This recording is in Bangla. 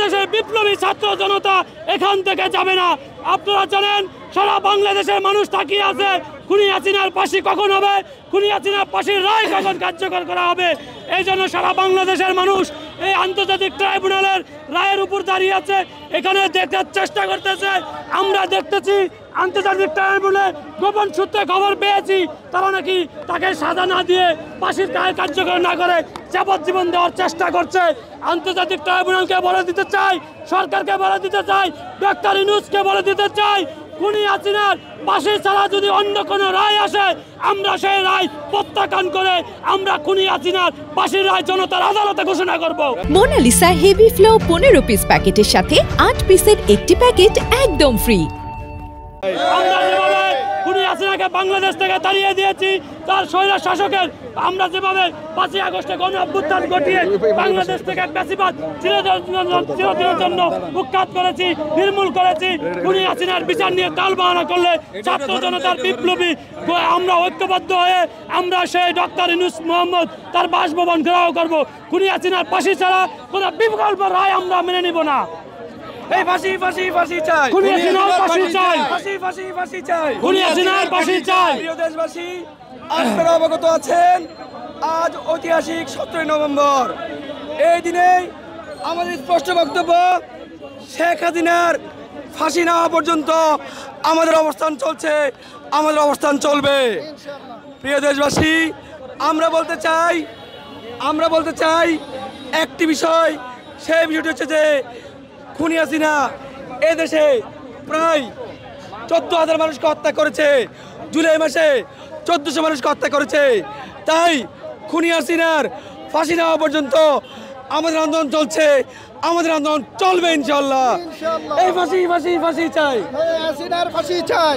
দেশের বিপ্লবী ছাত্র জনতা এখান থেকে যাবে না। আপনারা জানেন সারা বাংলাদেশের মানুষ তাকিয়ে আছে খুনি হাসিনার ফাঁসি কখন হবে, খুনি হাসিনার ফাঁসির রায় কখন কার্যকর করা হবে। এই জন্য সারা বাংলাদেশের মানুষ এই আন্তর্জাতিক ট্রাইব্যুনালের রায়ের উপর দাঁড়িয়ে আছে, এখানে দেখার চেষ্টা করতেছে। আমরা দেখতেছি আন্তর্জাতিক ট্রাইব্যুনালে গোপন সূত্রে খবর পেয়েছি তারা নাকি তাকে সাজা না দিয়ে ফাঁসির রায় কার্যকর না করে যাবজ্জীবন দেওয়ার চেষ্টা করছে। আন্তর্জাতিক ট্রাইব্যুনালকে বলে দিতে চাই, সরকারকে বলে দিতে চাই, ডক্টর ইউনূসকে বলে দিতে চাই, খুনি হাসিনার ফাঁসি ছাড়া যদি অন্য কোনো রায় আসে আমরা সেই রায় প্রত্যাখ্যান করে আমরা খুনি হাসিনার ফাঁসির রায় জনতার আদালতে ঘোষণা করব। মোনালিসা হেভি ফ্লো 15 পিস প্যাকেটের সাথে 8 পিসের একটি প্যাকেট একদম ফ্রি। আমরা যেভাবে খুনি হাসিনাকে বাংলাদেশ থেকে তাড়িয়ে দিয়েছি, তার স্বৈর শাসকের আমরা যেভাবে 5ই আগস্টে গণ অভ্যুত্থান ঘটিয়ে বাংলাদেশ থেকে ফ্যাসিবাদ চিরদিনের জন্য উৎখাত করেছি, নির্মূল করেছি, খুনি হাসিনার বিচার নিয়ে টালবাহানা করলে ছাত্র জনতার বিপ্লবী আমরা ঐক্যবদ্ধ হয়ে আমরা সেই ডক্টর ইউনূস মোহাম্মদ তার বাসভবন ঘেরাও করব। খুনি হাসিনার ফাঁসি ছাড়া কোনো বিকল্প রায় আমরা মেনে নিব না। এই ফাঁসি ফাঁসি ফাঁসি চাই, খুনি হাসিনার ফাঁসি চাই, ফাঁসি ফাঁসি ফাঁসি চাই, খুনি হাসিনার ফাঁসি চাই। প্রিয় দেশবাসী, আপনারা অবগত আছেন আজ ঐতিহাসিক 17 নভেম্বর। এই দিনে আমাদের স্পষ্ট বক্তব্য, শেখ হাসিনার ফাঁসি না হওয়া পর্যন্ত আমাদের অবস্থান চলছে, আমাদের অবস্থান চলবে। প্রিয় দেশবাসী, আমরা বলতে চাই একটি বিষয়, সেই বিষয়টি হচ্ছে যে খুনি হাসিনা এদেশে প্রায় 14,000 মানুষকে হত্যা করেছে, জুলাই মাসে 1400 মানুষকে হত্যা করেছে। তাই খুনি হাসিনার ফাঁসি না হওয়া পর্যন্ত আমাদের আন্দোলন চলছে, আমাদের আন্দোলন চলবে ইনশাল্লাহ। এই ফাঁসি ফাঁসি ফাঁসি চাই, হাসিনার ফাঁসি চাই।